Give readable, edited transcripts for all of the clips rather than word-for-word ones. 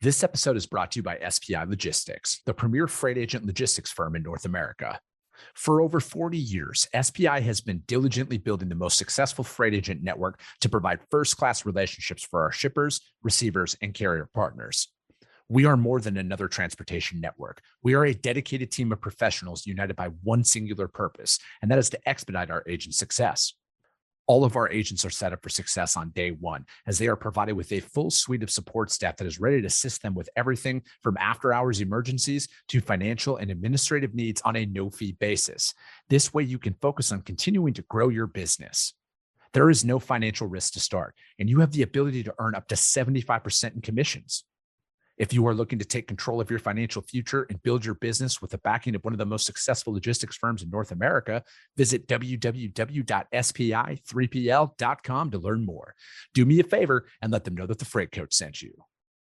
This episode is brought to you by SPI Logistics, the premier freight agent logistics firm in North America. For over 40 years, SPI has been diligently building the most successful freight agent network to provide first-class relationships for our shippers, receivers, and carrier partners. We are more than another transportation network. We are a dedicated team of professionals united by one singular purpose, and that is to expedite our agents' success. All of our agents are set up for success on day one, as they are provided with a full suite of support staff that is ready to assist them with everything from after-hours emergencies to financial and administrative needs on a no-fee basis. This way, you can focus on continuing to grow your business. There is no financial risk to start, and you have the ability to earn up to 75% in commissions. If you are looking to take control of your financial future and build your business with the backing of one of the most successful logistics firms in North America, visit www.spi3pl.com to learn more. Do me a favor and let them know that the Freight Coach sent you.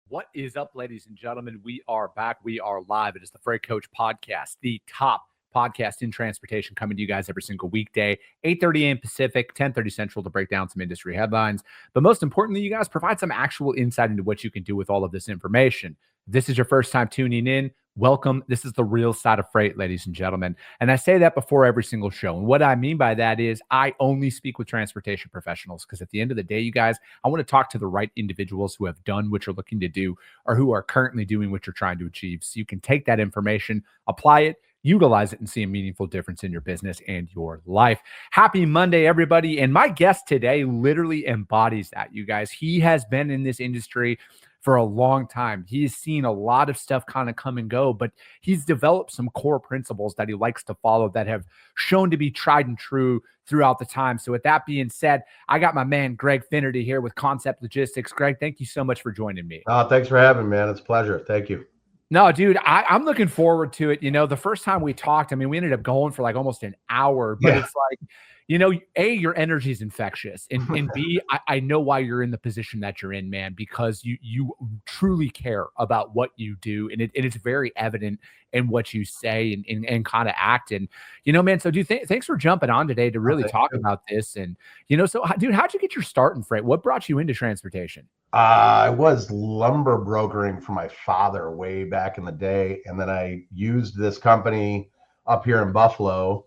What is up, ladies and gentlemen? We are back. We are live. It is the Freight Coach Podcast, the top podcast in transportation, coming to you guys every single weekday, 8:30 a.m. Pacific, 10:30 Central, to break down some industry headlines. But most importantly, you guys provide some actual insight into what you can do with all of this information. If this is your first time tuning in, welcome. This is the real side of freight, ladies and gentlemen. And I say that before every single show. And what I mean by that is I only speak with transportation professionals, because at the end of the day, you guys, I want to talk to the right individuals who have done what you're looking to do or who are currently doing what you're trying to achieve. So you can take that information, apply it, utilize it, and see a meaningful difference in your business and your life. Happy Monday, everybody. And my guest today literally embodies that, you guys. He has been in this industry for a long time. He's seen a lot of stuff kind of come and go, but he's developed some core principles that he likes to follow that have shown to be tried and true throughout the time. So with that being said, I got my man, Greg Finnerty, here with Concept Logistics. Greg, thank you so much for joining me. Thanks for having me, man. It's a pleasure. Thank you. No, dude, I'm looking forward to it. You know, the first time we talked, I mean, we ended up going for like almost an hour, but It's like, you know, A, your energy is infectious, and B, I know why you're in the position that you're in, man, because you truly care about what you do, and it's very evident in what you say and kind of act. And, you know, man, so dude, thanks for jumping on today to really talk about this. And, you know, so dude, how'd you get your start in freight? What brought you into transportation? I was lumber brokering for my father way back in the day. And then I used this company up here in Buffalo.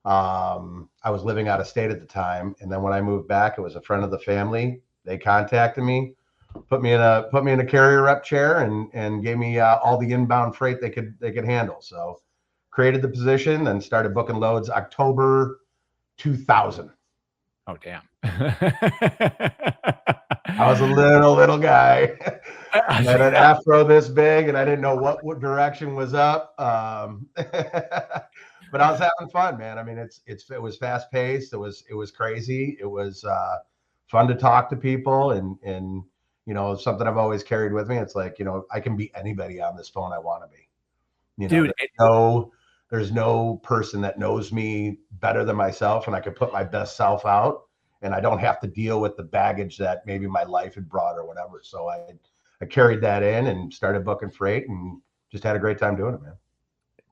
I was living out of state at the time. And then when I moved back, it was a friend of the family. They contacted me, put me in a carrier rep chair and gave me all the inbound freight they could handle. So created the position and started booking loads October 2000. Oh, damn. I was a little guy. I had an afro this big, and I didn't know what direction was up. But I was having fun, man. I mean, it was fast paced. It was crazy. It was fun to talk to people, and you know, something I've always carried with me. It's like, you know, I can be anybody on this phone I want to be. You know, dude, there's no person that knows me better than myself, and I could put my best self out. And I don't have to deal with the baggage that maybe my life had brought or whatever. So I carried that in and started booking freight and just had a great time doing it, man.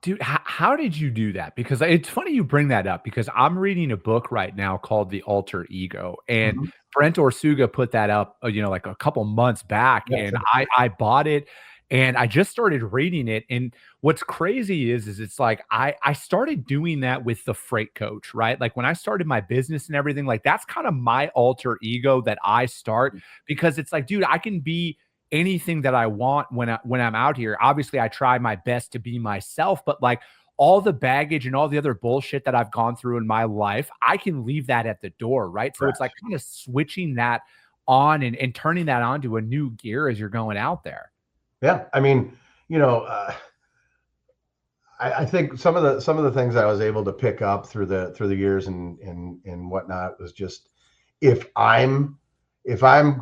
Dude, how did you do that? Because it's funny you bring that up, because I'm reading a book right now called The Alter Ego. And Brent Orsuga put that up, you know, like a couple months back. Yeah, and I bought it. And I just started reading it. And what's crazy is it's like I started doing that with the Freight Coach, right? Like when I started my business and everything, like that's kind of my alter ego that I start, because it's like, dude, I can be anything that I want when I'm out here. Obviously, I try my best to be myself, but like all the baggage and all the other bullshit that I've gone through in my life, I can leave that at the door, right? So it's like kind of switching that on and turning that on to a new gear as you're going out there. Yeah, I mean, you know, I think some of the things I was able to pick up through the years and whatnot was just if I'm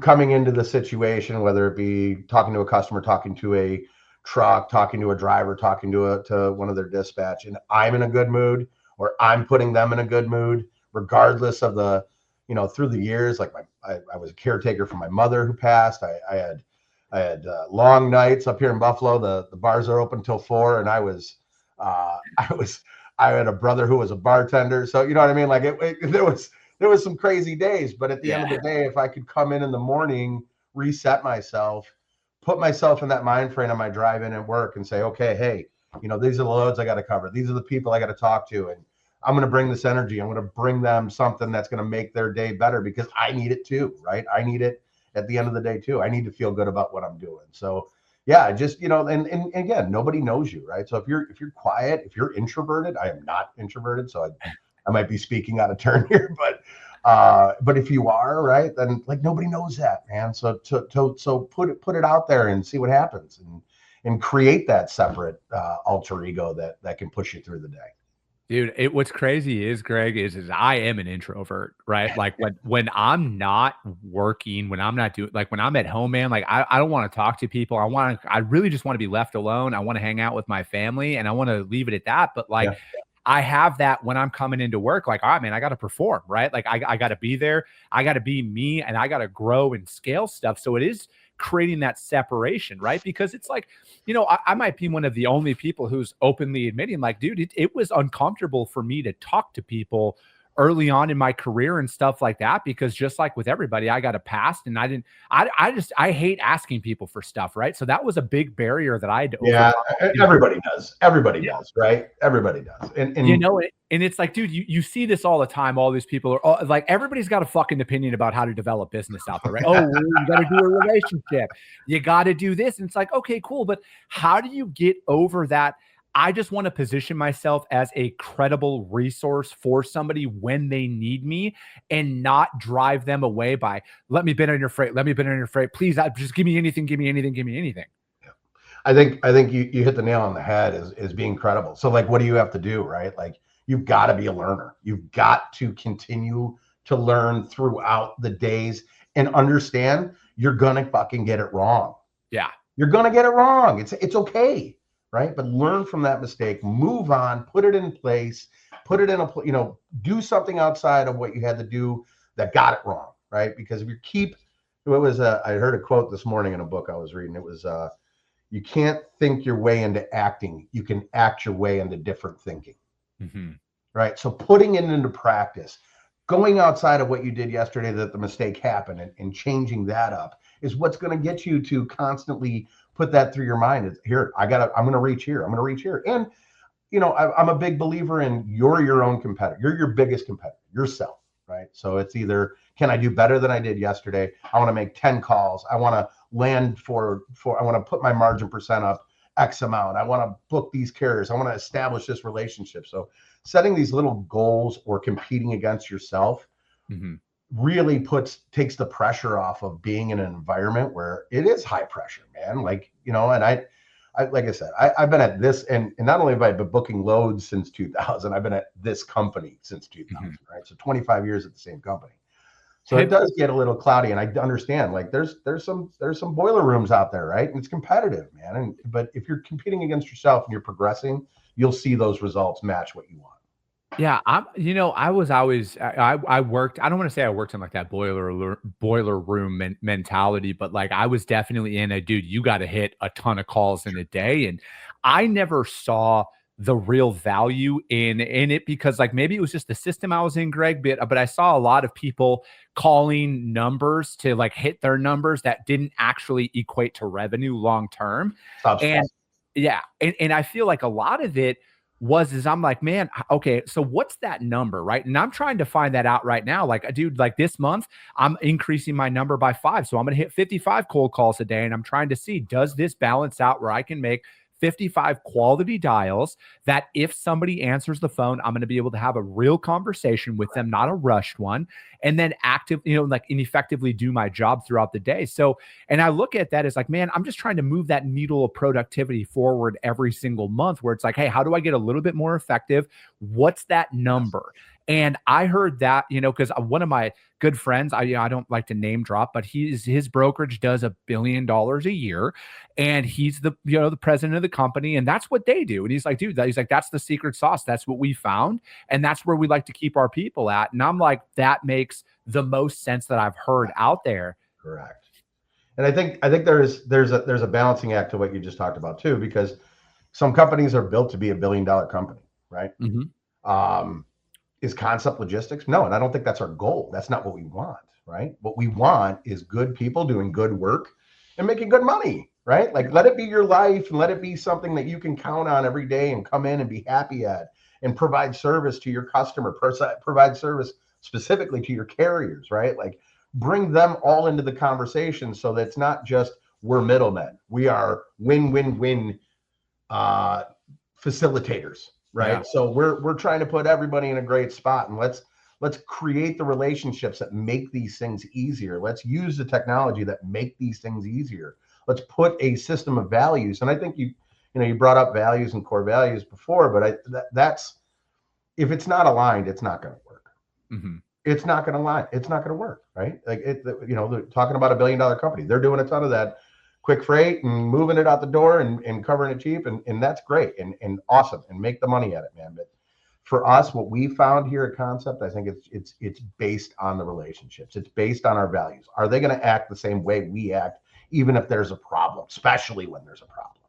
coming into the situation, whether it be talking to a customer, talking to a truck, talking to a driver, talking to one of their dispatch, and I'm in a good mood, or I'm putting them in a good mood, regardless of the, you know, through the years, like I was a caretaker for my mother who passed. I had long nights up here in Buffalo. The bars are open till 4, and I had a brother who was a bartender. So, you know what I mean? Like there was some crazy days, but at the end of the day, if I could come in the morning, reset myself, put myself in that mind frame on my drive in at work and say, okay, hey, these are the loads I got to cover. These are the people I got to talk to. And I'm going to bring this energy. I'm going to bring them something that's going to make their day better because I need it too, right? I need it at the end of the day too. I need to feel good about what I'm doing. So yeah, just, and again, nobody knows you, right? So if you're quiet, if you're introverted, I am not introverted. So I might be speaking out of turn here, but if you are, right, then like nobody knows that, man. So put it out there and see what happens and create that separate alter ego that can push you through the day. Dude, what's crazy is, Greg, is I am an introvert, right? Like when I'm not working, when I'm not doing, like when I'm at home, man, like I don't want to talk to people. I really just want to be left alone. I want to hang out with my family and I want to leave it at that. But like, I have that when I'm coming into work, like, all right, man, I got to perform, right? Like I got to be there. I got to be me and I got to grow and scale stuff. So it is creating that separation, right? Because it's like, I might be one of the only people who's openly admitting like, dude, it was uncomfortable for me to talk to people early on in my career and stuff like that, because just like with everybody, I got a past and I hate asking people for stuff. Right. So that was a big barrier that I had to overcome. Everybody does, right? Everybody does. And and it's like, dude, you see this all the time. All these people are like, everybody's got a fucking opinion about how to develop business out there, right? Oh, you got to do a relationship. You got to do this. And it's like, okay, cool. But how do you get over that? I just want to position myself as a credible resource for somebody when they need me and not drive them away by, let me bid on your freight. Let me bid on your freight. Please, just give me anything. Give me anything. Give me anything. I think you hit the nail on the head is being credible. So like, what do you have to do, right? Like you've got to be a learner. You've got to continue to learn throughout the days and understand you're going to fucking get it wrong. Yeah. You're going to get it wrong. It's okay. Right. But learn from that mistake, move on, put it in place, put it in do something outside of what you had to do that got it wrong. Right. Because if you I heard a quote this morning in a book I was reading. It was, you can't think your way into acting. You can act your way into different thinking. Mm-hmm. Right. So putting it into practice, going outside of what you did yesterday, that the mistake happened and changing that up is what's going to get you to constantly put that through your mind. It's here. I'm going to reach here. I'm going to reach here. And, I'm a big believer in you're your own competitor. You're your biggest competitor, yourself. Right. So it's either, can I do better than I did yesterday? I want to make 10 calls. I want to land I want to put my margin percent up X amount. I want to book these carriers. I want to establish this relationship. So setting these little goals or competing against yourself really takes the pressure off of being in an environment where it is high pressure, man. Like, and I like I said, I've been at this and not only have I been booking loads since 2000, I've been at this company since 2000, right? So 25 years at the same company. So it does get a little cloudy, and I understand like there's some boiler rooms out there, right? And it's competitive, man. But if you're competing against yourself and you're progressing, you'll see those results match what you want. Yeah, I was always, I worked, I don't want to say I worked in like that boiler room mentality, but like I was definitely in dude, you got to hit a ton of calls in a day. And I never saw the real value in it because like maybe it was just the system I was in, Greg, but I saw a lot of people calling numbers to like hit their numbers that didn't actually equate to revenue long term. And yeah, and I feel like a lot of it is I'm like, man, okay, so what's that number, right? And I'm trying to find that out right now. Like, dude, like this month, I'm increasing my number by 5. So I'm going to hit 55 cold calls a day. And I'm trying to see, does this balance out where I can make 55 quality dials that if somebody answers the phone, I'm going to be able to have a real conversation with them, not a rushed one, and then and effectively do my job throughout the day. So, and I look at that as like, man, I'm just trying to move that needle of productivity forward every single month where it's like, hey, how do I get a little bit more effective? What's that number? And I heard that, because one of my good friends, I don't like to name drop, but his brokerage does $1 billion a year, and he's the president of the company, and that's what they do. And he's like, dude, that's the secret sauce. That's what we found, and that's where we like to keep our people at. And I'm like, that makes the most sense that I've heard out there. Correct. And I think there's a balancing act to what you just talked about too, because some companies are built to be $1 billion company, right? Mm-hmm. Is Concept Logistics? No, and I don't think that's our goal. That's not what we want, right? What we want is good people doing good work and making good money, right? Like let it be your life and let it be something that you can count on every day and come in and be happy at and provide service to your customer, provide service specifically to your carriers, right? Like bring them all into the conversation so that it's not just we're middlemen. We are win-win-win facilitators, right? Yeah. So we're trying to put everybody in a great spot, and let's create the relationships that make these things easier. Let's use the technology that make these things easier. Let's put a system of values. And I think you brought up values and core values before, but that's if it's not aligned, it's not going to work. Mm-hmm. It's not going to lie. It's not going to work, right? Like they're talking about $1 billion company. They're doing a ton of that quick freight and moving it out the door and covering it cheap. And that's great and awesome and make the money at it, man. But for us, what we found here at Concept, I think it's based on the relationships. It's based on our values. Are they going to act the same way we act, even if there's a problem, especially when there's a problem?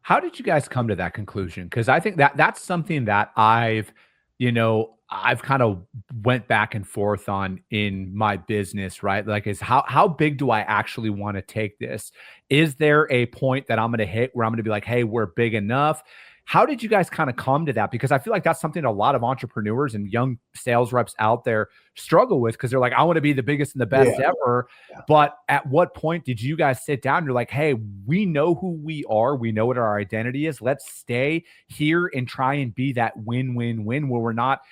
How did you guys come to that conclusion? Because I think that's something that I've kind of went back and forth on in my business, right? Like, is how big do I actually want to take this? Is there a point that I'm going to hit where I'm going to be like, hey, we're big enough? How did you guys kind of come to that? Because I feel like that's something a lot of entrepreneurs and young sales reps out there struggle with, because they're like, I want to be the biggest and the best ever. Yeah. But at what point did you guys sit down and you're like, hey, we know who we are. We know what our identity is. Let's stay here and try and be that win-win-win where we're not,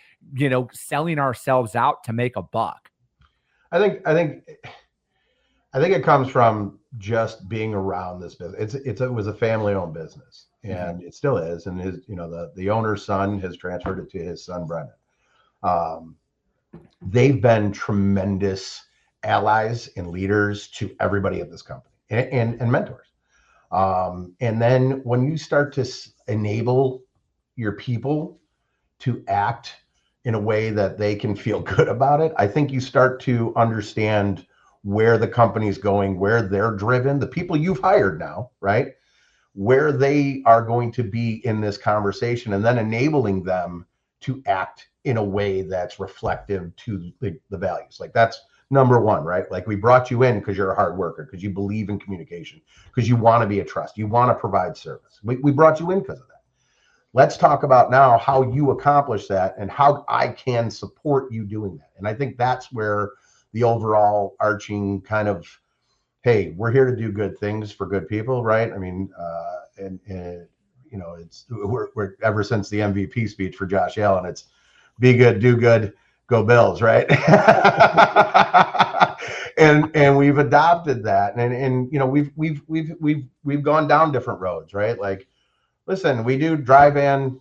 selling ourselves out to make a buck. I think it comes from just being around this business. It was a family-owned business, and it still is. And his, the owner's son has transferred it to his son Brendan. They've been tremendous allies and leaders to everybody at this company and mentors. And then when you start to enable your people to act in a way that they can feel good about it, I think you start to understand where the company's going, where they're driven, the people you've hired now, right? Where they are going to be in this conversation, and then enabling them to act in a way that's reflective to the values. Like that's number one, right? Like we brought you in because you're a hard worker, because you believe in communication, because you want to be a trust, you want to provide service. We brought you in because of that. Let's talk about now how you accomplish that and how I can support you doing that. And I think that's where the overall arching kind of, hey, we're here to do good things for good people, right? I mean, we're ever since the MVP speech for Josh Allen, it's be good, do good, go Bills, right? and we've adopted that, and we've gone down different roads, right? Like, listen, we do dry van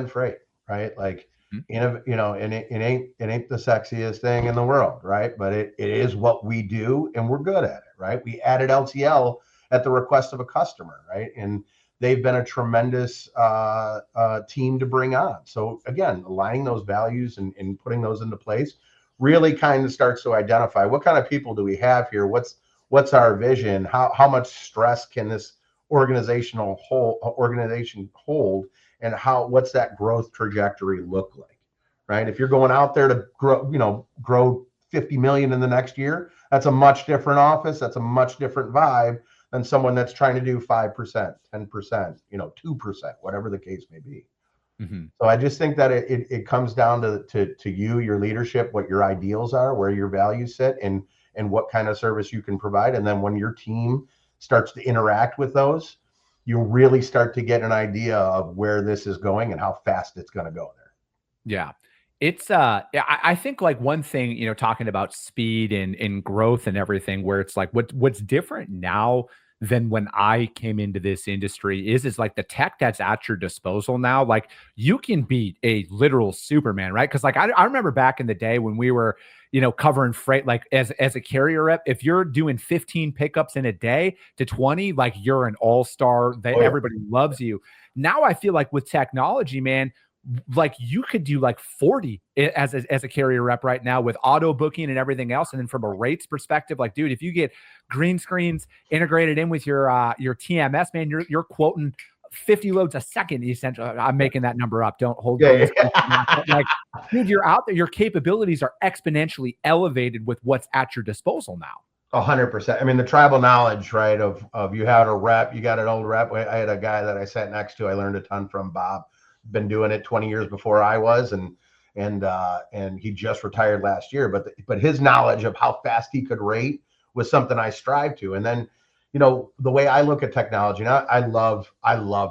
freight, right? Like, and it ain't the sexiest thing in the world, right? But it is what we do, and we're good at it, right? We added LTL at the request of a customer, right? And they've been a tremendous team to bring on. So again, aligning those values and putting those into place really kind of starts to identify what kind of people do we have here? What's our vision? How much stress can this organization hold, and what's that growth trajectory look like, right? If you're going out there to grow 50 million in the next year, that's a much different office. That's a much different vibe than someone that's trying to do 5%, 10%, 2%, whatever the case may be. Mm-hmm. So I just think that it comes down to you, your leadership, what your ideals are, where your values sit, and what kind of service you can provide. And then when your team starts to interact with those, you'll really start to get an idea of where this is going and how fast it's going to go there. Yeah. It's I think like one thing, talking about speed and growth and everything, where it's like what's different now than when I came into this industry is like the tech that's at your disposal now. Like you can be a literal Superman, right? Because like I remember back in the day when we were, covering freight, like as a carrier rep, if you're doing 15 pickups in a day to 20, like you're an all-star, everybody loves you. Now I feel like with technology, man, like you could do like 40 as a carrier rep right now with auto booking and everything else. And then from a rates perspective, like, dude, if you get green screens integrated in with your TMS, man, you're quoting 50 loads a second, essentially. I'm making that number up. Don't hold me. Like, dude, you're out there. Your capabilities are exponentially elevated with what's at your disposal now. 100%. I mean, the tribal knowledge, right? Of you had a rep, you got an old rep. I had a guy that I sat next to. I learned a ton from Bob. Been doing it 20 years before I was, and he just retired last year. But his knowledge of how fast he could rate was something I strive to. And then, the way I look at technology, and I love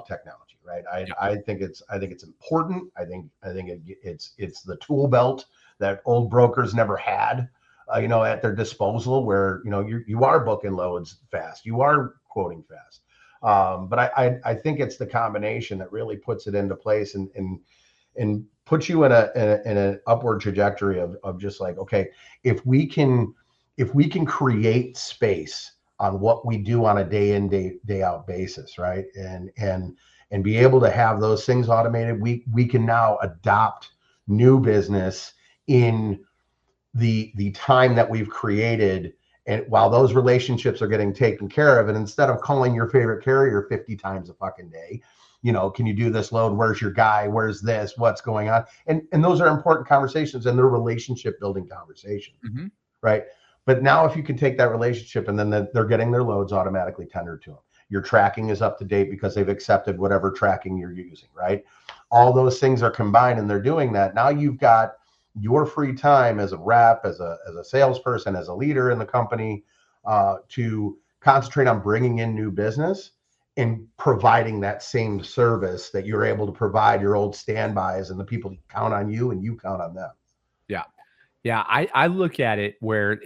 technology, right? I think it's important. I think it's the tool belt that old brokers never had. At their disposal, where you are booking loads fast, you are quoting fast, but I think it's the combination that really puts it into place and puts you in an upward trajectory of just like, okay, if we can create space on what we do on a day in day out basis, right, and be able to have those things automated, we can now adopt new business in the time that we've created, and while those relationships are getting taken care of, and instead of calling your favorite carrier 50 times a fucking day, can you do this load? Where's your guy? Where's this? What's going on? And those are important conversations, and they're relationship building conversations, right? But now if you can take that relationship and then they're getting their loads automatically tendered to them, your tracking is up to date because they've accepted whatever tracking you're using, right? All those things are combined and they're doing that. Now you've got your free time as a rep, as a salesperson, as a leader in the company, to concentrate on bringing in new business and providing that same service that you're able to provide your old standbys and the people that count on you and you count on them. Yeah. Yeah, I look at it where,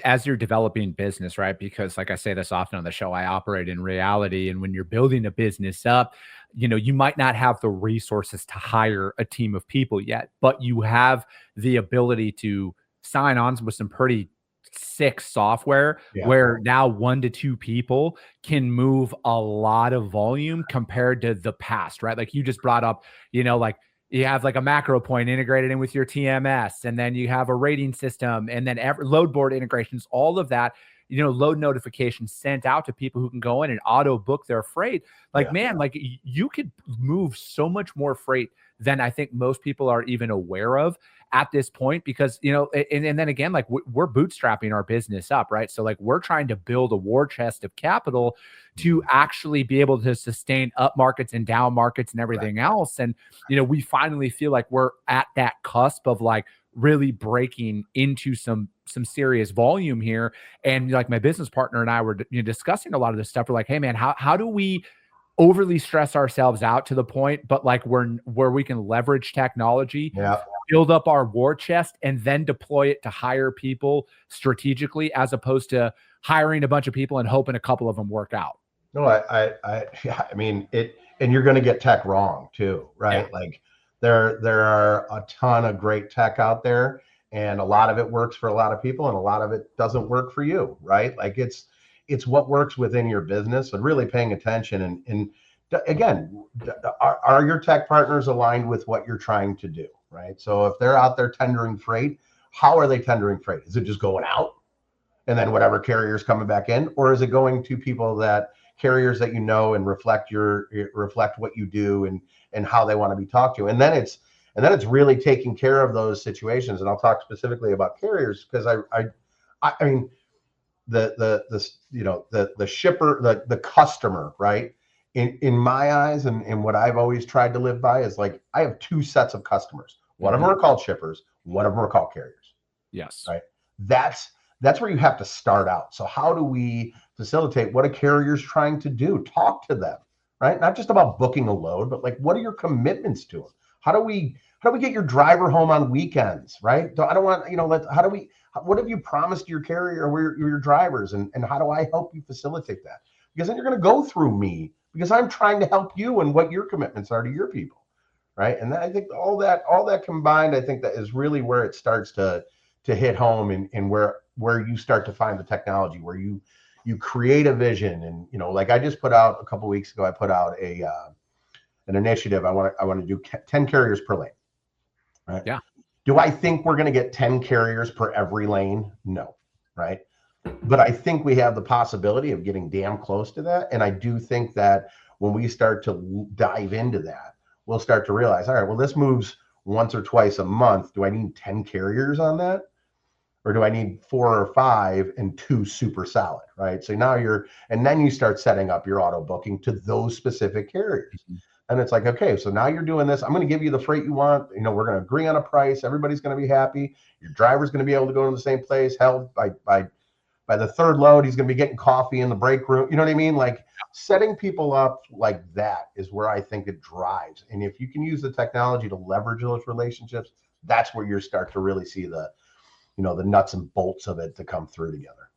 as you're developing business, right? Because like I say this often on the show, I operate in reality. And when you're building a business up, you might not have the resources to hire a team of people yet, but you have the ability to sign on with some pretty sick software where now 1 to 2 people can move a lot of volume compared to the past, right? Like you just brought up, like, you have like a macro point integrated in with your TMS, and then you have a rating system, and then load board integrations, all of that, load notifications sent out to people who can go in and auto book their freight. Like, man, like you could move so much more freight than I think most people are even aware of at this point, because, and then again, like we're bootstrapping our business up, right? So like we're trying to build a war chest of capital to actually be able to sustain up markets and down markets and everything else. And, we finally feel like we're at that cusp of like really breaking into some serious volume here. And like my business partner and I were discussing a lot of this stuff. We're like, hey man, how do we overly stress ourselves out to the point, but like where we can leverage technology, build up our war chest, and then deploy it to hire people strategically, as opposed to hiring a bunch of people and hoping a couple of them work out. No, I mean it, and you're going to get tech wrong too, right? Yeah. Like there are a ton of great tech out there, and a lot of it works for a lot of people, and a lot of it doesn't work for you, right? Like it's what works within your business, and really paying attention. And again, are your tech partners aligned with what you're trying to do, right? So if they're out there tendering freight, how are they tendering freight? Is it just going out, and then whatever carrier's coming back in, or is it going to carriers that and reflect what you do and how they want to be talked to? And then it's really taking care of those situations. And I'll talk specifically about carriers, because I mean the shipper, the customer, right? In my eyes, and what I've always tried to live by is like, I have 2 sets of customers. One of them are called shippers, one of them are called carriers. Yes. Right. That's where you have to start out. So how do we facilitate what a carrier's trying to do? Talk to them, right? Not just about booking a load, but like, what are your commitments to them? How do we get your driver home on weekends, right? I don't want, what have you promised your carrier or your drivers, and how do I help you facilitate that? Because then you're going to go through me, because I'm trying to help you and what your commitments are to your people, right? And I think all that combined, I think that is really where it starts to hit home, and where you start to find the technology, where you create a vision. And like I just put out a couple of weeks ago, I put out an initiative. I want to do 10 carriers per lane, right? Yeah. Do I think we're going to get 10 carriers per every lane? No, right? But I think we have the possibility of getting damn close to that. And I do think that when we start to dive into that, we'll start to realize, all right, well, this moves once or twice a month. Do I need 10 carriers on that? Or do I need 4 or 5 and 2 super solid, right? So now and then you start setting up your auto booking to those specific carriers. Mhm. And it's like, okay, so now you're doing this. I'm going to give you the freight you want. We're going to agree on a price. Everybody's going to be happy. Your driver's going to be able to go to the same place. Hell, by the third load, he's going to be getting coffee in the break room. You know what I mean? Like setting people up like that is where I think it drives. And if you can use the technology to leverage those relationships, that's where you start to really see the nuts and bolts of it to come through together.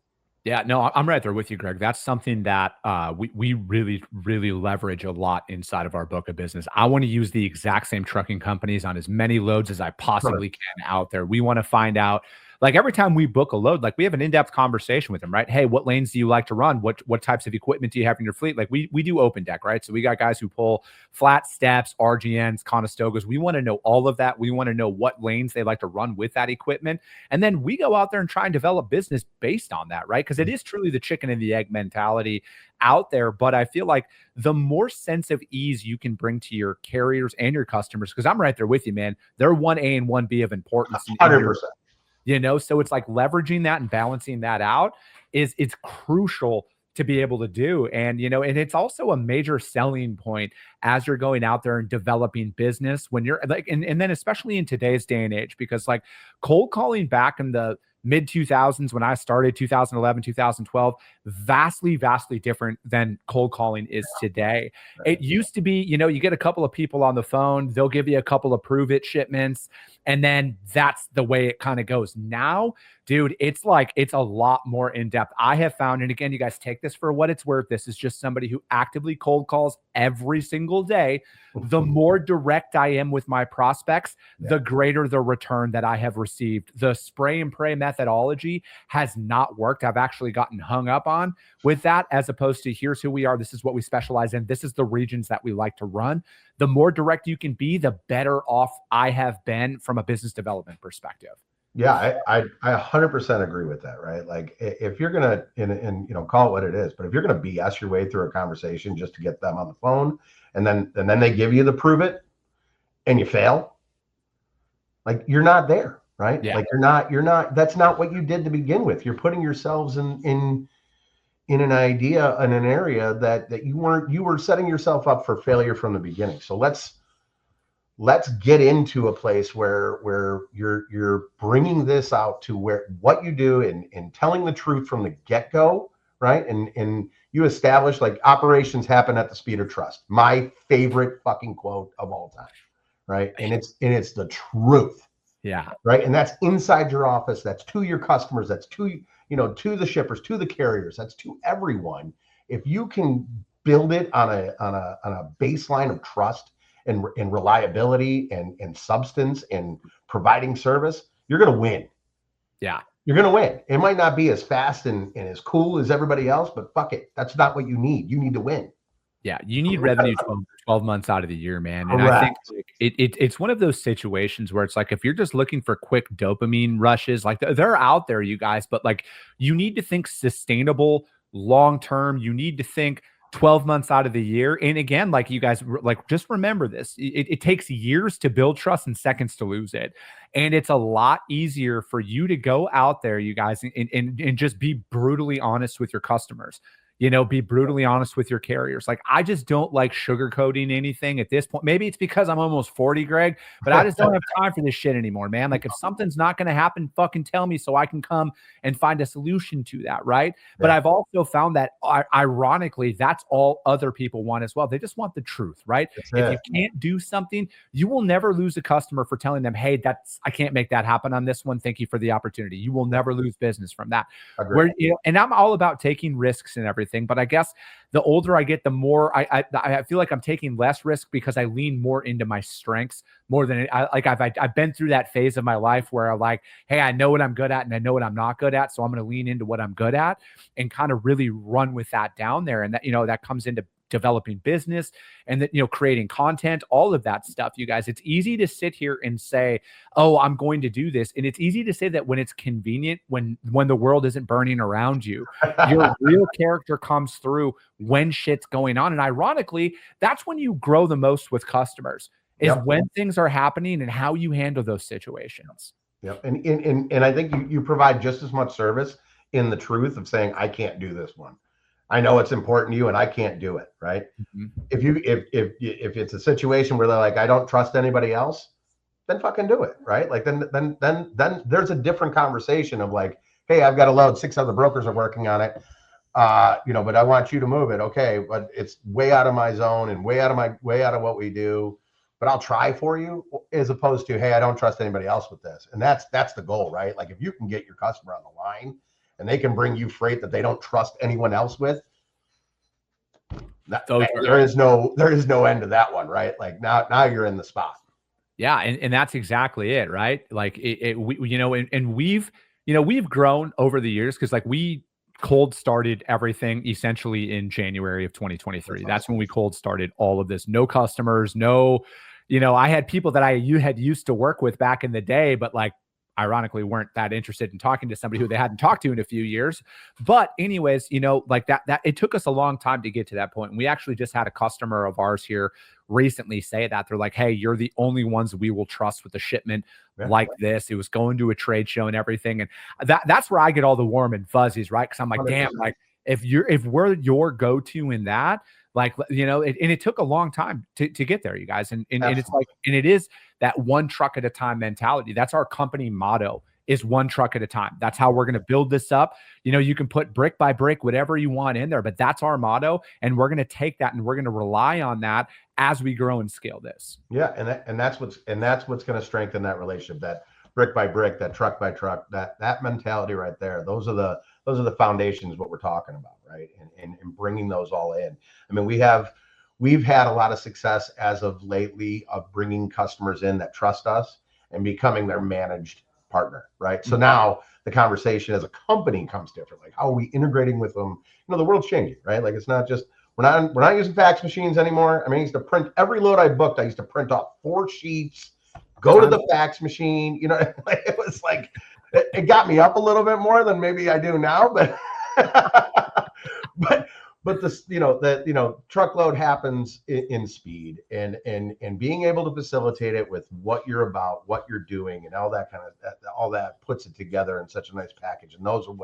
Yeah, no, I'm right there with you, Greg. That's something that we really, really leverage a lot inside of our book of business. I want to use the exact same trucking companies on as many loads as I possibly can out there. We want to find out, like every time we book a load, like we have an in-depth conversation with them, right? Hey, what lanes do you like to run? What types of equipment do you have in your fleet? Like we do open deck, right? So we got guys who pull flat steps, RGNs, Conestogas. We want to know all of that. We want to know what lanes they like to run with that equipment. And then we go out there and try and develop business based on that, right? Because it is truly the chicken and the egg mentality out there. But I feel like the more sense of ease you can bring to your carriers and your customers, because I'm right there with you, man. They're 1A and 1B of importance. 100%. So it's like leveraging that and balancing that out it's crucial to be able to do. And, and it's also a major selling point as you're going out there and developing business when you're like, and then especially in today's day and age, because like cold calling back in the mid 2000s, when I started 2011, 2012, vastly different than cold calling is today. It used to be, you get a couple of people on the phone, they'll give you a couple of prove it shipments, and then that's the way it kind of goes. Now, dude, it's a lot more in depth. I have found, and again, you guys take this for what it's worth. This is just somebody who actively cold calls every single day. The more direct I am with my prospects, the greater the return that I have received. The spray and pray methodology has not worked. I've actually gotten hung up on with that, as opposed to here's who we are. This is what we specialize in. This is the regions that we like to run. The more direct you can be, the better off I have been from a business development perspective. Yeah, I 100% agree with that, right? Like if you're going to, and call it what it is, but if you're going to BS your way through a conversation just to get them on the phone, and then they give you the prove it and you fail, like you're not there, right? Yeah. Like you're not, that's not what you did to begin with. You're putting yourselves in an idea, in an area that you were setting yourself up for failure from the beginning. So let's get into a place where you're bringing this out to where what you do and telling the truth from the get-go, right? And you establish, like, operations happen at the speed of trust. My favorite fucking quote of all time, right? And it's the truth. Yeah. Right. And that's inside your office. That's to your customers. That's to the shippers, to the carriers. That's to everyone. If you can build it on a baseline of trust and reliability and substance and providing service, you're going to win. Yeah. You're going to win. It might not be as fast and as cool as everybody else, but fuck it. That's not what you need. You need to win. Yeah, you need revenue 12 months out of the year, man. And I think it's one of those situations where it's like, if you're just looking for quick dopamine rushes, like they're out there, you guys, but like you need to think sustainable, long-term. You need to think 12 months out of the year. And again, like you guys, like just remember this, it takes years to build trust and seconds to lose it. And it's a lot easier for you to go out there, you guys, and just be brutally honest with your customers. Be brutally honest with your carriers. Like, I just don't like sugarcoating anything at this point. Maybe it's because I'm almost 40, Greg, but I just don't have time for this shit anymore, man. Like, if something's not going to happen, fucking tell me so I can come and find a solution to that, right? Yeah. But I've also found that, ironically, that's all other people want as well. They just want the truth, right? If you can't do something, you will never lose a customer for telling them, hey, I can't make that happen on this one. Thank you for the opportunity. You will never lose business from that. Where, and I'm all about taking risks and everything. But I guess the older I get, the more I feel like I'm taking less risk because I lean more into my strengths more than I've been through that phase of my life where I'm like, hey, I know what I'm good at and I know what I'm not good at. So I'm going to lean into what I'm good at and kind of really run with that down there. And that, that comes into developing business and that, creating content, all of that stuff, you guys. It's easy to sit here and say, oh, I'm going to do this. And it's easy to say that when it's convenient, when the world isn't burning around you. Your real character comes through when shit's going on. And ironically, that's when you grow the most with customers, is when things are happening and how you handle those situations. Yep. And I think you provide just as much service in the truth of saying, I can't do this one. I know it's important to you and I can't do it. Right. Mm-hmm. If it's a situation where they're like, I don't trust anybody else, then fucking do it. Right. Like then there's a different conversation of like, hey, I've got a load, 6 other brokers are working on it. But I want you to move it. Okay. But it's way out of my zone and way out of what we do, but I'll try for you, as opposed to, hey, I don't trust anybody else with this. And that's the goal, right? Like if you can get your customer on the line and they can bring you freight that they don't trust anyone else with, there is no end to that one, right? Like now you're in the spot. Yeah. And that's exactly it. Right. Like we've grown over the years. Cause like we cold started everything essentially in January of 2023. That's when we cold started all of this. No customers, I had people that you had used to work with back in the day, but like ironically weren't that interested in talking to somebody who they hadn't talked to in a few years. But anyways, like that it took us a long time to get to that point. And we actually just had a customer of ours here recently say that. They're like, hey, you're the only ones we will trust with a shipment like this. It was going to a trade show and everything. And that's where I get all the warm and fuzzies, right? Because I'm like, 100%. Damn, like if we're your go-to in that, like, it took a long time to get there, you guys. And it's like, and it is that one truck at a time mentality. That's our company motto, is one truck at a time. That's how we're going to build this up. You can put brick by brick, whatever you want in there, but that's our motto. And we're going to take that and we're going to rely on that as we grow and scale this. Yeah. And that's what's going to strengthen that relationship, that brick by brick, that truck by truck, that mentality right there. Those are the foundations, what we're talking about. Right. And bringing those all in. I mean, we've had a lot of success as of lately of bringing customers in that trust us and becoming their managed partner. Right. Mm-hmm. So now the conversation as a company comes different. Like, how are we integrating with them? The world's changing, right? Like, it's not just, we're not using fax machines anymore. I mean, I used to print every load I booked. I used to print off 4 sheets, go to the fax machine. It was like, it got me up a little bit more than maybe I do now, but but this, truckload happens in speed and being able to facilitate it with what you're about, what you're doing, and all that all that puts it together in such a nice package. And those are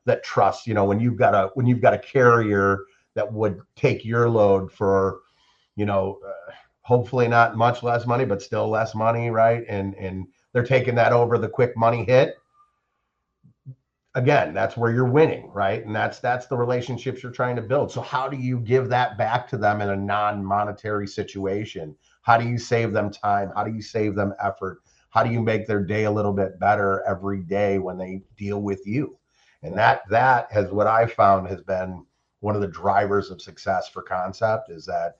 that trust, when you've got a carrier that would take your load for, hopefully not much less money, but still less money. Right. And they're taking that over the quick money hit. Again, that's where you're winning, right? And that's the relationships you're trying to build. So how do you give that back to them in a non-monetary situation? How do you save them time? How do you save them effort? How do you make their day a little bit better every day when they deal with you? And that has, what I found has been one of the drivers of success for Concept, is that,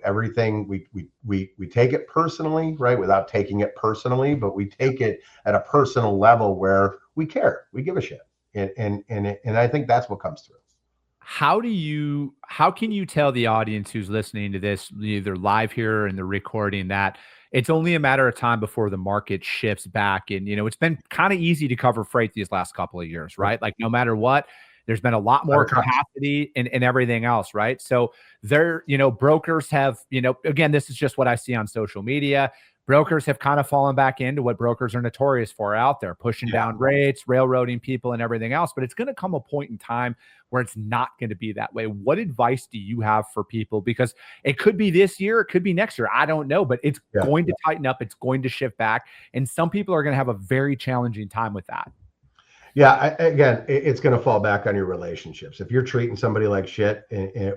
everything we take it personally, right? Without taking it personally, but we take it at a personal level where we care, we give a shit. And I think that's what comes through. How can you tell the audience who's listening to this, either live here or in the recording, that it's only a matter of time before the market shifts back? And, it's been kind of easy to cover freight these last couple of years, right? Like no matter what, there's been a lot more capacity and everything else, right? So brokers have, again, this is just what I see on social media. Brokers have kind of fallen back into what brokers are notorious for out there, pushing down rates, railroading people and everything else. But it's going to come a point in time where it's not going to be that way. What advice do you have for people? Because it could be this year, it could be next year. I don't know, but it's going to tighten up. It's going to shift back. And some people are going to have a very challenging time with that. Yeah, again, it's going to fall back on your relationships. If you're treating somebody like shit,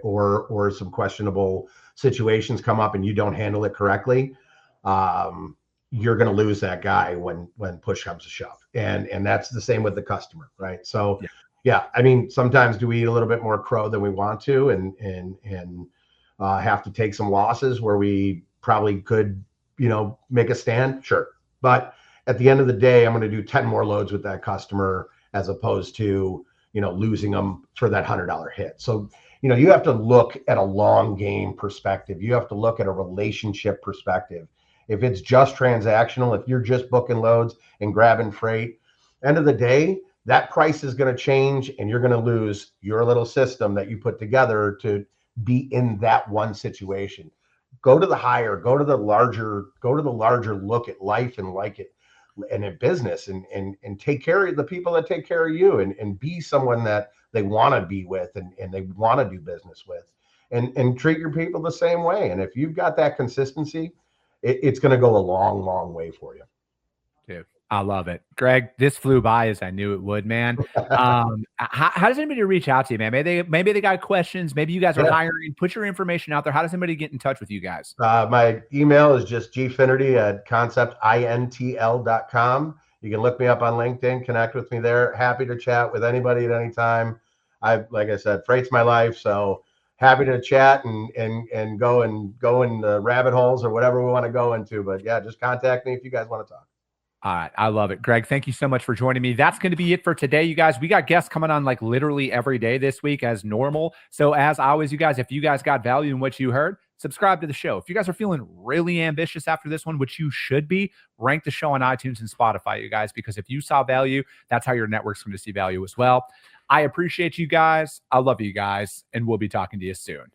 or some questionable situations come up and you don't handle it correctly, you're going to lose that guy when push comes to shove. And that's the same with the customer, right? So, I mean, sometimes do we eat a little bit more crow than we want to, and have to take some losses where we probably could, make a stand? Sure. But at the end of the day, I'm going to do 10 more loads with that customer as opposed to, losing them for that $100 hit. So, you have to look at a long game perspective. You have to look at a relationship perspective. If it's just transactional, if you're just booking loads and grabbing freight, end of the day, that price is going to change and you're going to lose your little system that you put together to be in that one situation. Go to the higher, go to the larger look at life and like it. and in business, and take care of the people that take care of you, and be someone that they want to be with, and they want to do business with, and treat your people the same way. And if you've got that consistency, it's going to go a long, long way for you. Dude, I love it. Greg, this flew by as I knew it would, man. How does anybody reach out to you, man? Maybe they got questions. Maybe you guys are hiring. Put your information out there. How does anybody get in touch with you guys? My email is just gfinnerty@conceptintl.com. You can look me up on LinkedIn, connect with me there. Happy to chat with anybody at any time. Like I said, freight's my life, so happy to chat and go in the rabbit holes or whatever we want to go into. But yeah, just contact me if you guys want to talk. All right. I love it. Greg, thank you so much for joining me. That's going to be it for today, you guys. We got guests coming on like literally every day this week as normal. So as always, you guys, if you guys got value in what you heard, subscribe to the show. If you guys are feeling really ambitious after this one, which you should be, rank the show on iTunes and Spotify, you guys, because if you saw value, that's how your network's going to see value as well. I appreciate you guys. I love you guys, and we'll be talking to you soon.